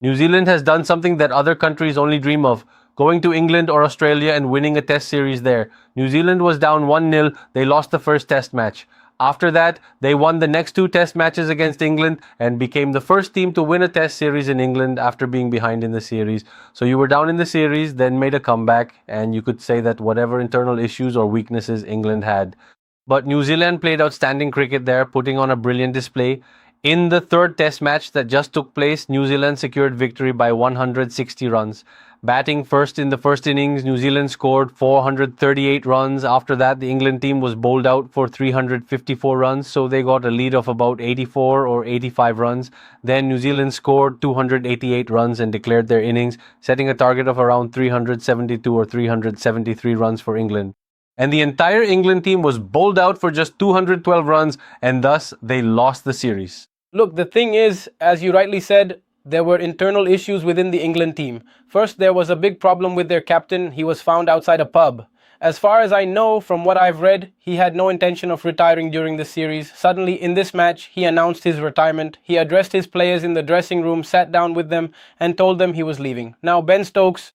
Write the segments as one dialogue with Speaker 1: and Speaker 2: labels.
Speaker 1: New Zealand has done something that other countries only dream of, going to England or Australia and winning a test series there. New Zealand was down 1-0, they lost the first test match. After that, they won the next two test matches against England and became the first team to win a test series in England after being behind in the series. So you were down in the series, then made a comeback, and you could say that whatever internal issues or weaknesses England had. But New Zealand played outstanding cricket there, putting on a brilliant display. In the third test match that just took place, New Zealand secured victory by 160 runs. Batting first in the first innings, New Zealand scored 438 runs. After that, the England team was bowled out for 354 runs, so they got a lead of about 84 or 85 runs. Then New Zealand scored 288 runs and declared their innings, setting a target of around 372 or 373 runs for England. And the entire England team was bowled out for just 212 runs, and thus they lost the series.
Speaker 2: Look, the thing is, as you rightly said, there were internal issues within the England team. First, there was a big problem with their captain. He was found outside a pub. As far as I know, from what I've read, he had no intention of retiring during the series. Suddenly, in this match, he announced his retirement. He addressed his players in the dressing room, sat down with them, and told them he was leaving. Now, Ben Stokes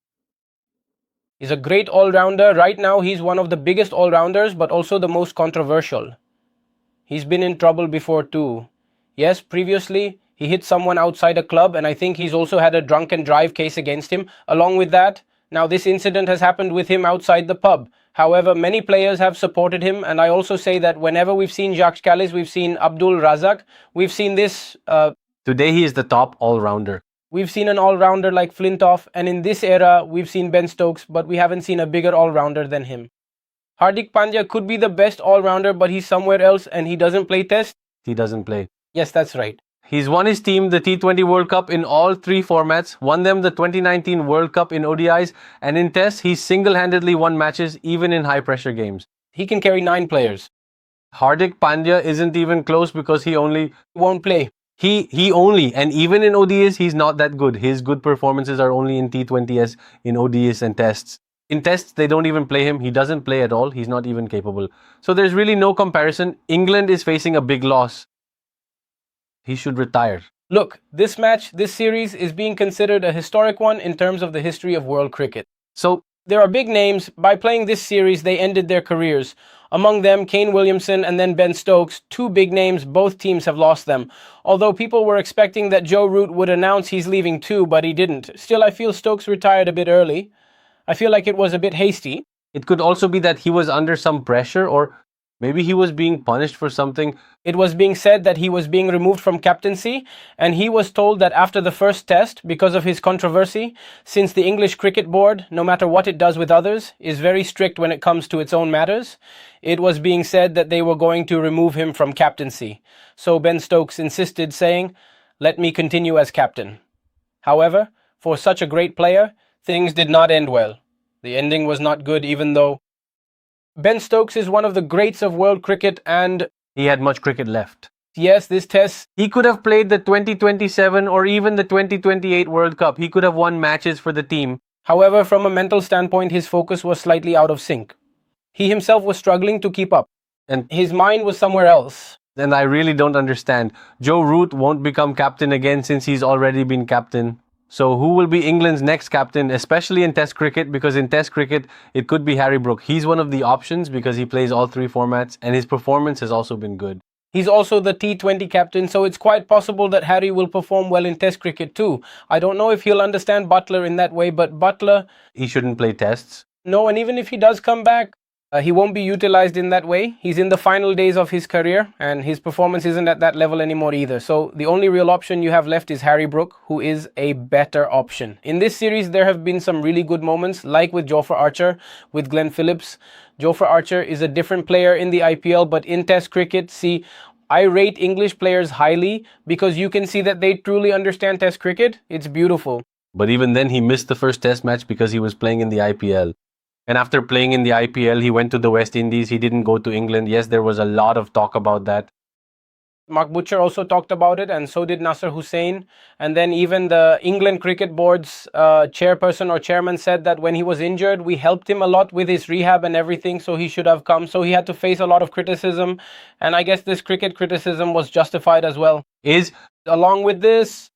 Speaker 2: is a great all-rounder. Right now, he's one of the biggest all-rounders, but also the most controversial. He's been in trouble before too. Yes, previously, he hit someone outside a club, and I think he's also had a drunken drive case against him. Along with that, now this incident has happened with him outside the pub. However, many players have supported him, and I also say that whenever we've seen Jacques Kallis, we've seen Abdul Razak, we've seen this...
Speaker 1: Today he is the top all-rounder.
Speaker 2: We've seen an all-rounder like Flintoff, and in this era, we've seen Ben Stokes, but we haven't seen a bigger all-rounder than him. Hardik Pandya could be the best all-rounder, but he's somewhere else, and he doesn't play Test.
Speaker 1: He doesn't play.
Speaker 2: Yes, that's right.
Speaker 1: He's won his team the T20 World Cup in all three formats, won them the 2019 World Cup in ODIs, and in Tests, he's single-handedly won matches even in high-pressure games.
Speaker 2: He can carry 9 players.
Speaker 1: Hardik Pandya isn't even close because he
Speaker 2: won't play.
Speaker 1: He only, and even in ODIs, he's not that good. His good performances are only in T20s, in ODIs and Tests. In Tests, they don't even play him. He doesn't play at all. He's not even capable. So there's really no comparison. England is facing a big loss. He should retire.
Speaker 2: Look, this series is being considered a historic one in terms of the history of world cricket.
Speaker 1: So
Speaker 2: there are big names. By playing this series, they ended their careers. Among them, Kane Williamson and then Ben Stokes, 2 big names. Both teams have lost them. Although people were expecting that Joe Root would announce he's leaving too, but he didn't. Still, I feel Stokes retired a bit early. I feel like it was a bit hasty.
Speaker 1: It could also be that he was under some pressure, or maybe he was being punished for something.
Speaker 2: It was being said that he was being removed from captaincy, and he was told that after the first test, because of his controversy, since the English Cricket Board, no matter what it does with others, is very strict when it comes to its own matters, it was being said that they were going to remove him from captaincy. So Ben Stokes insisted, saying, "Let me continue as captain." However, for such a great player, things did not end well. The ending was not good, even though Ben Stokes is one of the greats of world cricket, and
Speaker 1: he had much cricket left.
Speaker 2: Yes, this test,
Speaker 1: he could have played the 2027 or even the 2028 World Cup. He could have won matches for the team.
Speaker 2: However, from a mental standpoint, his focus was slightly out of sync. He himself was struggling to keep up, and his mind was somewhere else.
Speaker 1: And I really don't understand. Joe Root won't become captain again since he's already been captain. So who will be England's next captain, especially in Test cricket? Because in Test cricket, it could be Harry Brook. He's one of the options because he plays all 3 formats, and his performance has also been good.
Speaker 2: He's also the T20 captain, so it's quite possible that Harry will perform well in Test cricket too. I don't know if he'll understand Buttler in that way, but Buttler...
Speaker 1: he shouldn't play Tests.
Speaker 2: No, and even if he does come back, he won't be utilized in that way. He's in the final days of his career, and his performance isn't at that level anymore either. So the only real option you have left is Harry Brook, who is a better option. In this series, there have been some really good moments, like with Jofra Archer, with Glenn Phillips. Jofra Archer is a different player in the IPL, but in Test cricket, see, I rate English players highly because you can see that they truly understand Test cricket. It's beautiful.
Speaker 1: But even then, he missed the first Test match because he was playing in the IPL. And after playing in the IPL, he went to the West Indies. He didn't go to England. Yes, there was a lot of talk about that.
Speaker 2: Mark Butcher also talked about it, and so did Nasser Hussain. And then even the England Cricket Board's chairperson or chairman said that when he was injured, we helped him a lot with his rehab and everything, so he should have come. So he had to face a lot of criticism. And I guess this cricket criticism was justified as well.
Speaker 1: Is
Speaker 2: along with this,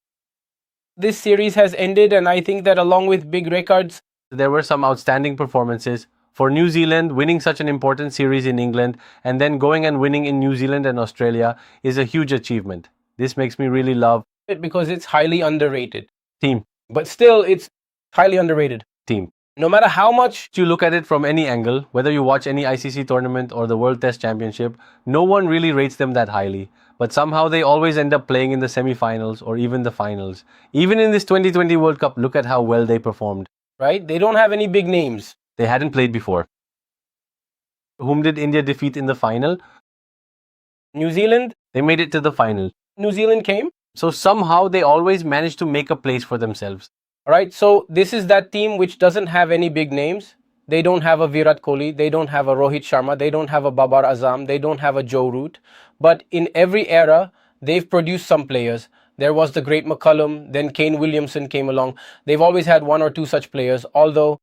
Speaker 2: This series has ended, and I think that along with big records,
Speaker 1: there were some outstanding performances. For New Zealand, winning such an important series in England and then going and winning in New Zealand and Australia is a huge achievement. This makes me really love
Speaker 2: it because it's highly underrated.
Speaker 1: team,
Speaker 2: But still, it's highly underrated.
Speaker 1: team.
Speaker 2: No matter how much
Speaker 1: You look at it from any angle, whether you watch any ICC tournament or the World Test Championship, no one really rates them that highly. But somehow they always end up playing in the semi-finals or even the finals. Even in this 2020 World Cup, look at how well they performed.
Speaker 2: right? They don't have any big names.
Speaker 1: They hadn't played before. Whom did India defeat in the final?
Speaker 2: New Zealand,
Speaker 1: They made it to the final.
Speaker 2: New Zealand came.
Speaker 1: So somehow they always manage to make a place for themselves.
Speaker 2: All right, so this is that team which doesn't have any big names. They don't have a Virat Kohli, they don't have a Rohit Sharma, they don't have a Babar Azam, they don't have a Joe Root. But in every era, they've produced some players. There was the great McCullum, then Kane Williamson came along. They've always had one or two such players, although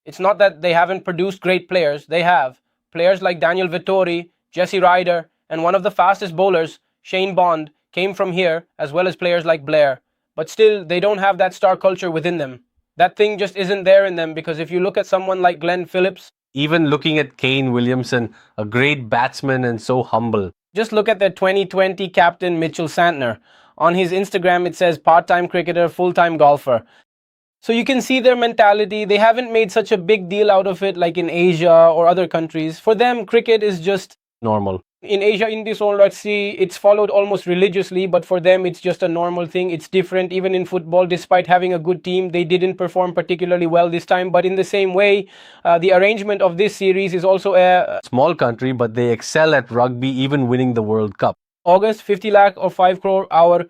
Speaker 2: it's not that they haven't produced great players. They have. Players like Daniel Vittori, Jesse Ryder, and one of the fastest bowlers, Shane Bond, came from here, as well as players like Blair. But still, they don't have that star culture within them. That thing just isn't there in them, because if you look at someone like Glenn Phillips,
Speaker 1: Even looking at Kane Williamson, a great batsman and so humble.
Speaker 2: just look at their 2020 captain Mitchell Santner. On his Instagram, it says part-time cricketer, full-time golfer. So you can see their mentality. They haven't made such a big deal out of it like in Asia or other countries. For them, cricket is just,
Speaker 1: Normal.
Speaker 2: in Asia, in this whole Red Sea, it's followed almost religiously, but for them, it's just a normal thing. It's different. Even in football, despite having a good team, they didn't perform particularly well this time. But in the same way, the arrangement of this series is also
Speaker 1: Small country, but they excel at rugby, even winning the World Cup.
Speaker 2: August, 50 lakh or 5 crore hour.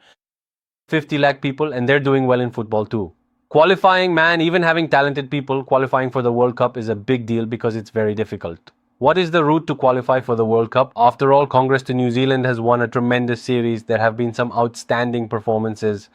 Speaker 1: 50 lakh people, and they're doing well in football too. Qualifying, man, even having talented people qualifying for the World Cup is a big deal because it's very difficult. What is the route to qualify for the World Cup? After all, Congress to New Zealand has won a tremendous series. There have been some outstanding performances.